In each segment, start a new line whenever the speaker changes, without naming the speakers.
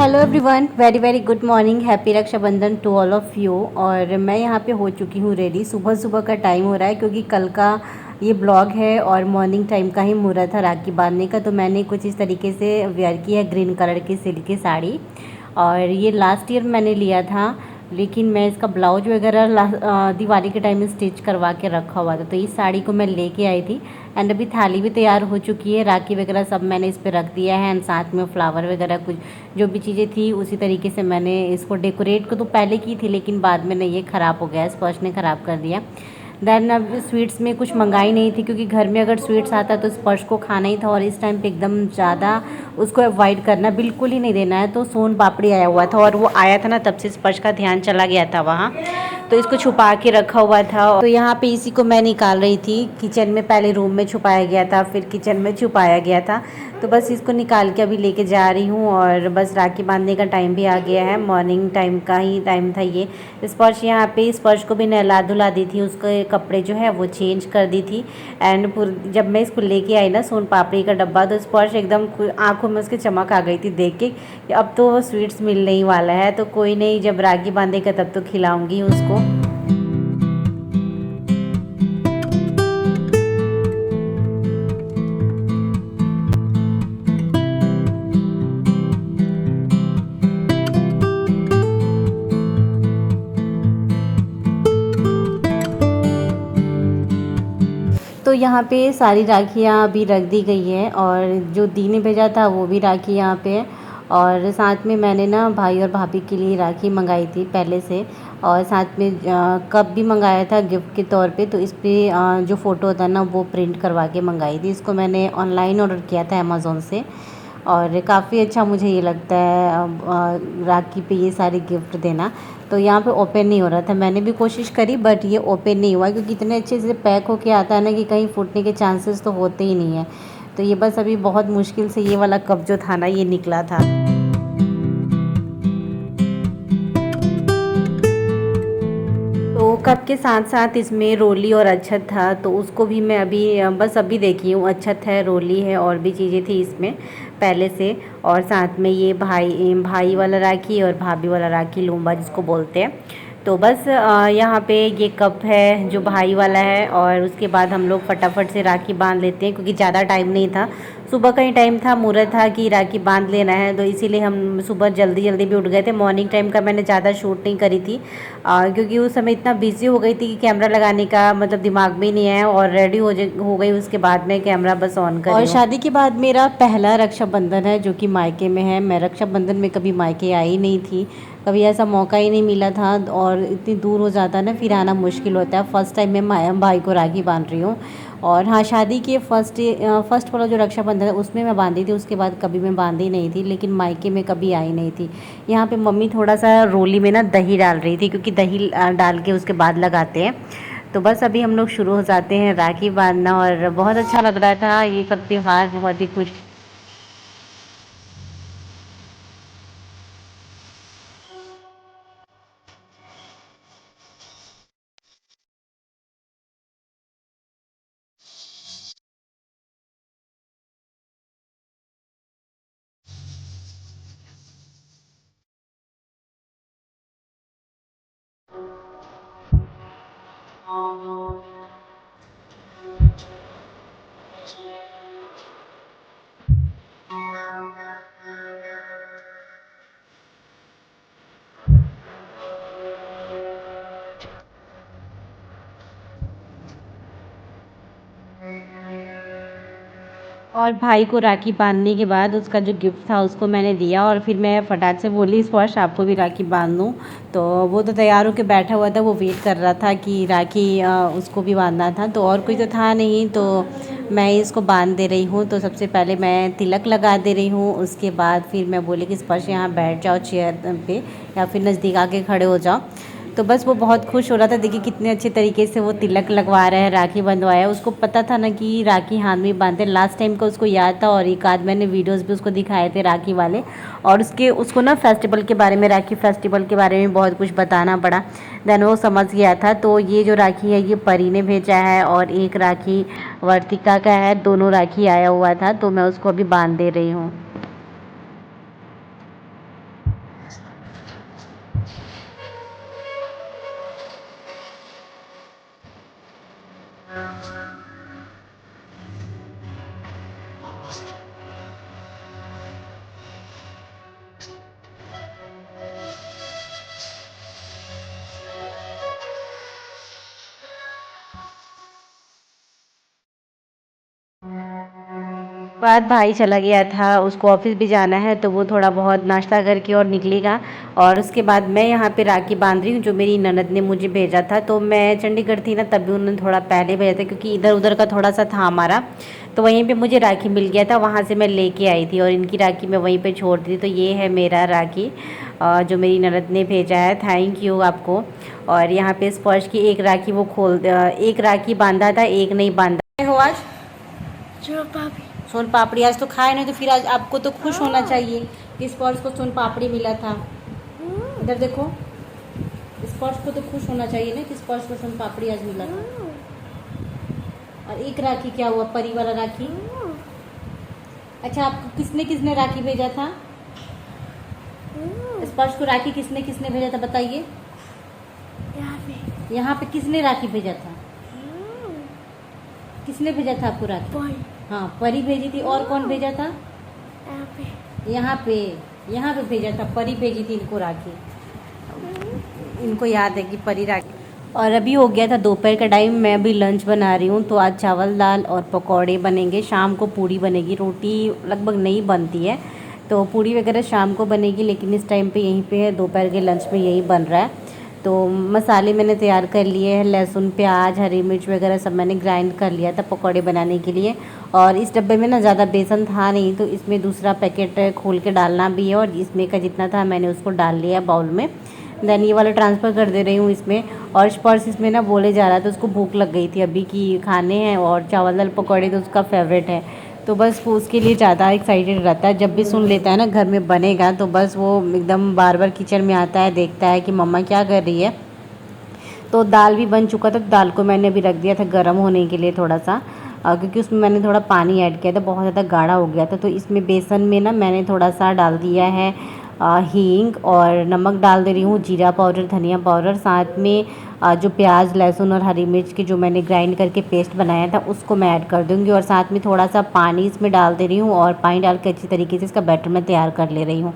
Hello everyone, very very good morning, happy Rakshabandhan to all of you. और मैं यहाँ पे हो चुकी हूँ रेडी। सुबह सुबह का टाइम हो रहा है क्योंकि कल का ये ब्लॉग है और मॉर्निंग टाइम का ही मुहूर्त था राखी बांधने का। तो मैंने कुछ इस तरीके से वेयर की है, ग्रीन कलर की सिल्क की साड़ी। और ये लास्ट ईयर मैंने लिया था, लेकिन मैं इसका ब्लाउज वगैरह दिवाली के टाइम में स्टिच करवा के रखा हुआ था। तो इस साड़ी को मैं लेके आई थी एंड अभी थाली भी तैयार हो चुकी है। राखी वगैरह सब मैंने इस पे रख दिया है एंड साथ में फ्लावर वगैरह कुछ जो भी चीज़ें थी उसी तरीके से मैंने इसको डेकोरेट को तो पहले की थी, लेकिन बाद में नहीं, ये ख़राब हो गया, स्पर्श ने ख़राब कर दिया। देन अब स्वीट्स में कुछ मंगाई नहीं थी क्योंकि घर में अगर स्वीट्स आता तो स्पर्श को खाना ही था और इस टाइम पे एकदम ज़्यादा उसको अवॉइड करना, बिल्कुल ही नहीं देना है। तो सोन पापड़ी आया हुआ था और वो आया था ना, तब से स्पर्श का ध्यान चला गया था वहाँ, तो इसको छुपा के रखा हुआ था। तो यहाँ पे इसी को मैं निकाल रही थी। किचन में पहले रूम में छुपाया गया था, फिर किचन में छुपाया गया था। तो बस इसको निकाल के अभी लेके जा रही हूँ और बस राखी बांधने का टाइम भी आ गया है। मॉर्निंग टाइम का ही टाइम था ये। स्पर्श यहाँ पे, स्पर्श को भी नहला धुला दी थी, उसके कपड़े जो है वो चेंज कर दी थी। एंड जब मैं इसको लेके आई ना सोन पापड़ी का डब्बा, तो स्पर्श एकदम आंखों में उसके चमक आ गई थी देख के कि अब तो स्वीट्स मिलने ही वाला है। तो कोई नहीं, जब राखी बांधेगा तब तो खिलाऊंगी उसको। तो यहाँ पे सारी राखियाँ अभी रख दी गई है और जो दी ने भेजा था वो भी राखी यहाँ पे है। और साथ में मैंने ना भाई और भाभी के लिए राखी मंगाई थी पहले से, और साथ में कप भी मंगाया था गिफ्ट के तौर पे। तो इस पर जो फ़ोटो था ना वो प्रिंट करवा के मंगाई थी। इसको मैंने ऑनलाइन ऑर्डर किया था अमेज़ोन से और काफ़ी अच्छा मुझे ये लगता है राखी पे ये सारे गिफ्ट देना। तो यहाँ पे ओपन नहीं हो रहा था, मैंने भी कोशिश करी बट ये ओपन नहीं हुआ क्योंकि इतने अच्छे से पैक होके आता है ना कि कहीं फूटने के चांसेस तो होते ही नहीं है। तो ये बस अभी बहुत मुश्किल से ये वाला कप जो था ना ये निकला था। तो कप के साथ साथ इसमें रोली और अच्छत था, तो उसको भी मैं अभी बस अभी देखी हूँ। अच्छत है, रोली है और भी चीज़ें थी इसमें पहले से। और साथ में ये भाई भाई वाला राखी और भाभी वाला राखी, लूम्बा जिसको बोलते हैं। तो बस यहाँ पे ये कप है जो भाई वाला है और उसके बाद हम लोग फटाफट से राखी बांध लेते हैं क्योंकि ज़्यादा टाइम नहीं था। सुबह का ही टाइम था, मुहूर्त था कि राखी बांध लेना है, तो इसीलिए हम सुबह जल्दी जल्दी भी उठ गए थे। मॉर्निंग टाइम का मैंने ज़्यादा शूट नहीं करी थी क्योंकि उस समय इतना बिजी हो गई थी कि कैमरा लगाने का मतलब दिमाग में नहीं आया और रेडी हो गई। उसके बाद में कैमरा बस ऑन कर। और शादी के बाद मेरा पहला रक्षाबंधन है जो कि मायके में है। मैं रक्षाबंधन में कभी मायके आई नहीं थी, कभी ऐसा मौका ही नहीं मिला था और इतनी दूर हो जाता है ना, फिर आना मुश्किल होता है। फ़र्स्ट टाइम मैं भाई को राखी बांध रही हूँ। और हाँ, शादी के फर्स्ट वाला जो रक्षाबंधन है उसमें मैं बांधी थी, उसके बाद कभी मैं बांधी नहीं थी, लेकिन मायके में कभी आई नहीं थी। यहाँ पे मम्मी थोड़ा सा रोली में ना दही डाल रही थी क्योंकि दही डाल के उसके बाद लगाते हैं। तो बस अभी हम लोग शुरू हो जाते हैं राखी बांधना और बहुत अच्छा लग रहा था ये सब त्यौहार, बहुत ही खुश। और भाई को राखी बांधने के बाद उसका जो गिफ्ट था उसको मैंने दिया और फिर मैं फटाक से बोली स्पर्श आपको भी राखी बांध दूँ। तो वो तो तैयार होकर बैठा हुआ था, वो वेट कर रहा था कि राखी उसको भी बांधना था। तो और कोई तो था नहीं, तो मैं इसको बांध दे रही हूँ। तो सबसे पहले मैं तिलक लगा दे रही हूँ, उसके बाद फिर मैं बोली कि स्पर्श यहाँ बैठ जाओ चेयर पे या फिर नज़दीक आके खड़े हो जाओ। तो बस वो बहुत खुश हो रहा था, देखिए कितने अच्छे तरीके से वो तिलक लगवा रहा है, राखी बंधवाया। उसको पता था ना कि राखी हाथ में बांधते, लास्ट टाइम का उसको याद था और एक आध मैंने वीडियोस भी उसको दिखाए थे राखी वाले। और उसको ना फेस्टिवल के बारे में, राखी फेस्टिवल के बारे में बहुत कुछ बताना पड़ा, देन वो समझ गया था। तो ये जो राखी है ये परी ने भेजा है और एक राखी वर्तिका का है, दोनों राखी आया हुआ था। तो मैं उसको अभी बांध दे रही हूँ। बाद भाई चला गया था, उसको ऑफिस भी जाना है तो वो थोड़ा बहुत नाश्ता करके और निकलेगा। और उसके बाद मैं यहाँ पे राखी बांध रही हूँ, जो मेरी ननद ने मुझे भेजा था। तो मैं चंडीगढ़ थी ना, तभी उन्होंने थोड़ा पहले भेजा था, क्योंकि इधर उधर का थोड़ा सा था हमारा। तो वहीं पे मुझे राखी मिल गया था, वहाँ से मैं लेके आई थी और इनकी राखी मैं वहीं पे छोड़ दी। तो ये है मेरा राखी जो मेरी ननद ने भेजा है, थैंक यू आपको। और यहाँ पे स्पर्श की एक राखी वो एक राखी बांधा था, एक नहीं बांधा। हो आज सोन पापड़ी आज तो खाए नहीं, तो फिर आज आपको तो खुश होना चाहिए कि स्पर्श को सोन पापड़ी मिला था। इधर देखो, स्पर्श को तो खुश होना चाहिए ना कि स्पर्श को सोन पापड़ी आज मिला था। और एक राखी क्या हुआ, परी वाला राखी। अच्छा, आपको किसने किसने राखी भेजा था? स्पर्श को राखी किसने किसने भेजा था बताइए। यहाँ पे किसने राखी भेजा था? किसने भेजा था आपको राखी? हाँ, परी भेजी थी। और कौन भेजा था? यहाँ पे भेजा था, परी भेजी थी इनको राखी। इनको याद है कि परी राखी। और अभी हो गया था दोपहर का टाइम, मैं अभी लंच बना रही हूँ। तो आज चावल दाल और पकौड़े बनेंगे, शाम को पूड़ी बनेगी, रोटी लगभग नहीं बनती है। तो पूड़ी वगैरह शाम को बनेगी, लेकिन इस टाइम पे यहीं पे है, दोपहर के लंच में यही बन रहा है। तो मसाले मैंने तैयार कर लिए हैं, लहसुन प्याज हरी मिर्च वगैरह सब मैंने ग्राइंड कर लिया था पकौड़े बनाने के लिए। और इस डब्बे में ना ज़्यादा बेसन था नहीं, तो इसमें दूसरा पैकेट खोल के डालना भी है, और इसमें का जितना था मैंने उसको डाल लिया बाउल में। देन ये वाला ट्रांसफ़र कर दे रही हूँ इसमें। और स्पर्श इसमें ना बोले जा रहा था, उसको भूख लग गई थी अभी कि खाने हैं, और चावल दाल पकौड़े तो उसका फेवरेट है। तो बस वो उसके लिए ज़्यादा एक्साइटेड रहता है, जब भी सुन लेता है ना घर में बनेगा तो बस वो एकदम बार बार किचन में आता है, देखता है कि मम्मा क्या कर रही है। तो दाल भी बन चुका था, तो दाल को मैंने अभी रख दिया था गर्म होने के लिए थोड़ा सा, क्योंकि उसमें मैंने थोड़ा पानी ऐड किया था, बहुत ज़्यादा गाढ़ा हो गया था। तो इसमें बेसन में ना मैंने थोड़ा सा डाल दिया है हींग, और नमक डाल दे रही हूँ, जीरा पाउडर धनिया पाउडर, साथ में जो प्याज लहसुन और हरी मिर्च की जो मैंने ग्राइंड करके पेस्ट बनाया था उसको मैं ऐड कर दूँगी। और साथ में थोड़ा सा पानी इसमें डाल दे रही हूँ, और पानी डाल के अच्छी तरीके से इसका बैटर मैं तैयार कर ले रही हूँ।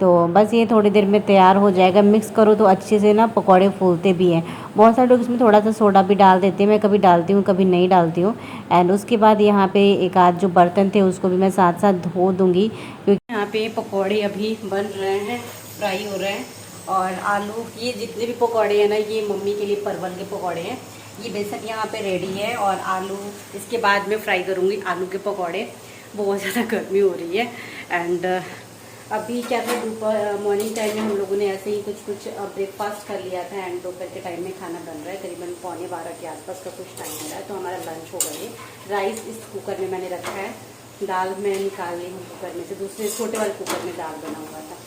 तो बस ये थोड़ी देर में तैयार हो जाएगा। मिक्स करो तो अच्छे से ना पकौड़े फूलते भी हैं। बहुत सारे लोग इसमें थोड़ा सा सोडा भी डाल देते हैं, मैं कभी डालती हूँ कभी नहीं डालती हूँ। एंड उसके बाद यहाँ पे एक आध जो बर्तन थे उसको भी मैं साथ साथ धो दूँगी, क्योंकि यहाँ पे पकौड़े अभी बन रहे हैं, फ्राई हो रहे हैं। और आलू, ये जितने भी पकौड़े हैं ना, ये मम्मी के लिए परवल के पकौड़े हैं। ये बेसन यहाँ पे रेडी है, और आलू इसके बाद में फ्राई करूँगी आलू के पकौड़े। बहुत ज़्यादा गर्मी हो रही है। एंड अभी क्या था, दोपहर मॉर्निंग टाइम में हम लोगों ने ऐसे ही कुछ ब्रेकफास्ट कर लिया था, एंड दोपहर के टाइम में खाना बन रहा है, करीबन 11:15 के आसपास का कुछ टाइम हो रहा है। तो हमारा लंच हो गई है। राइस इस कुकर में मैंने रखा है, दाल मैं निकाल ली हूँ कुकर में से, दूसरे छोटे वाले कुकर में दाल बना हुआ था,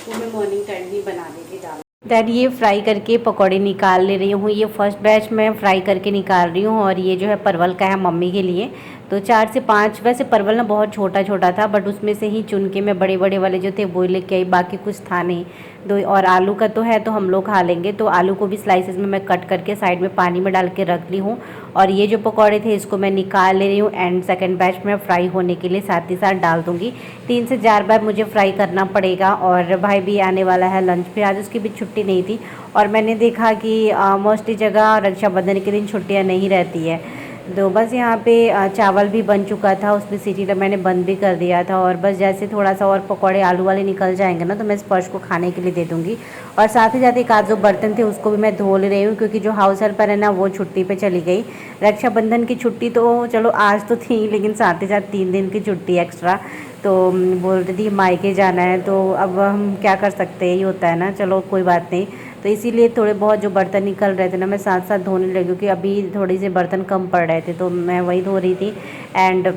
वो मैं मॉर्निंग टाइम ही बना दी थी दाल। दैन ये फ्राई करके पकौड़े निकाल ले रही हूँ। ये फर्स्ट बैच मैं फ्राई करके निकाल रही हूँ, और ये जो है परवल का है मम्मी के लिए। तो 4 से 5, वैसे परवल ना बहुत छोटा छोटा था, बट उसमें से ही चुन के मैं बड़े बड़े वाले जो थे वो लेके आई, बाकी कुछ था नहीं। दो, और आलू का तो है तो हम लोग खा लेंगे, तो आलू को भी स्लाइसेस में मैं कट करके साइड में पानी में डाल के रख ली हूँ। और ये जो पकौड़े थे इसको मैं निकाल ले रही हूँ, एंड सेकंड बैच में फ्राई होने के लिए साथ ही साथ डाल दूँगी। 3 से 4 बार मुझे फ्राई करना पड़ेगा। और भाई भी आने वाला है लंच पे, आज उसकी भी छुट्टी नहीं थी, और मैंने देखा कि मोस्टली जगह रक्षाबंधन के दिन छुट्टियाँ नहीं रहती है। तो बस यहाँ पे चावल भी बन चुका था, उसमें सीटी मैंने बंद भी कर दिया था। और बस जैसे थोड़ा सा और पकौड़े आलू वाले निकल जाएंगे ना, तो मैं स्पर्श को खाने के लिए दे दूँगी। और साथ ही साथ एक आध जो बर्तन थे उसको भी मैं धो ले रही हूँ, क्योंकि जो हाउस हेल्पर है ना वो छुट्टी पे चली गई। रक्षाबंधन की छुट्टी तो चलो आज तो थी, लेकिन साथ ही साथ 3 दिन की छुट्टी एक्स्ट्रा। तो बोल रही थी मायके जाना है, तो अब हम क्या कर सकते हैं, ये होता है ना, चलो कोई बात नहीं। तो इसीलिए थोड़े बहुत जो बर्तन निकल रहे थे ना, मैं साथ साथ धोने लगी, क्योंकि अभी थोड़ी से बर्तन कम पड़ रहे थे, तो मैं वही धो रही थी। एंड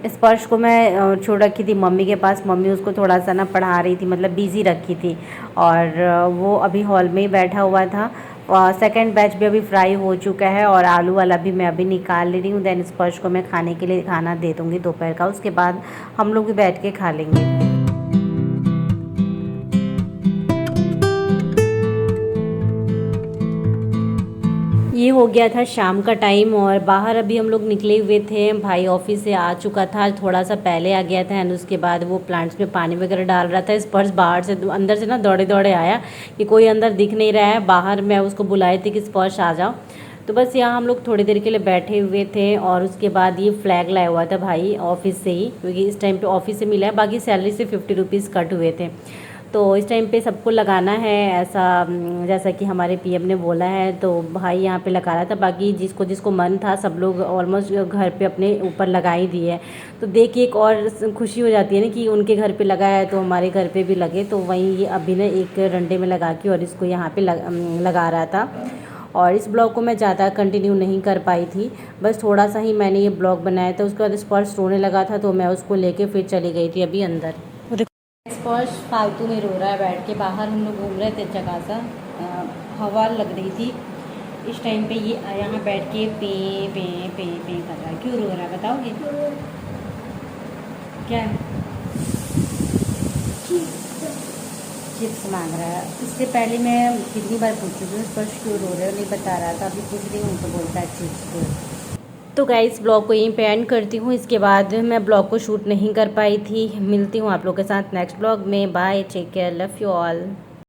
स्पर्श को मैं छोड़ रखी थी मम्मी के पास, मम्मी उसको थोड़ा सा ना पढ़ा रही थी, मतलब बिज़ी रखी थी, और वो अभी हॉल में ही बैठा हुआ था। सेकंड बैच भी अभी फ्राई हो चुका है, और आलू वाला भी मैं अभी निकाल ले रही हूँ। देन स्पर्श को मैं खाने के लिए खाना दे दूँगी दोपहर का, उसके बाद हम लोग भी बैठ के खा लेंगे। ये हो गया था शाम का टाइम, और बाहर अभी हम लोग निकले हुए थे, भाई ऑफिस से आ चुका था, थोड़ा सा पहले आ गया था। एंड उसके बाद वो प्लांट्स में पानी वगैरह डाल रहा था। स्पर्श बाहर से अंदर से ना दौड़े दौड़े आया कि कोई अंदर दिख नहीं रहा है बाहर, मैं उसको बुलाई थी कि स्पर्श आ जाओ। तो बस यहाँ हम लोग थोड़ी देर के लिए बैठे हुए थे और उसके बाद ये फ्लैग लाया हुआ था भाई ऑफिस से ही, क्योंकि इस टाइम पे ऑफिस से मिला है, बाकी सैलरी से 50 रुपीज़ कट हुए थे। तो इस टाइम पे सबको लगाना है ऐसा, जैसा कि हमारे पीएम ने बोला है, तो भाई यहाँ पे लगा रहा था। बाकी जिसको जिसको मन था सब लोग ऑलमोस्ट घर पे अपने ऊपर लगा ही दिए है। तो देख के एक और खुशी हो जाती है ना कि उनके घर पे लगा है तो हमारे घर पे भी लगे। तो वहीं ये अभी ना एक डंडे में लगा के और इसको यहाँ पे लगा रहा था। और इस ब्लॉग को मैं ज़्यादा कंटिन्यू नहीं कर पाई थी, बस थोड़ा सा ही मैंने ये ब्लॉग बनाया था। उसके बाद स्पर्श रोने लगा था तो मैं उसको लेके फिर चली गई थी अभी अंदर। स्पर्श फालतू में रो रहा है बैठ के, बाहर हम लोग घूम रहे थे अच्छा खासा, हवा लग रही थी। इस टाइम पे ये यहाँ बैठ के पे पे पे पे कर रहा है। क्यों रो रहा है बताओगे? क्या है? चिप्स मांग रहा है। इससे पहले मैं कितनी बार पूछ चुकी हूँ स्पर्श क्यों रो रहे हो, नहीं बता रहा था। अभी पूछ रही हूँ तो बोलता है चिप्स को। तो गाइस ब्लॉग को यहीं पे एंड करती हूँ। इसके बाद मैं ब्लॉग को शूट नहीं कर पाई थी। मिलती हूँ आप लोगों के साथ नेक्स्ट ब्लॉग में। Bye, take care, love you all.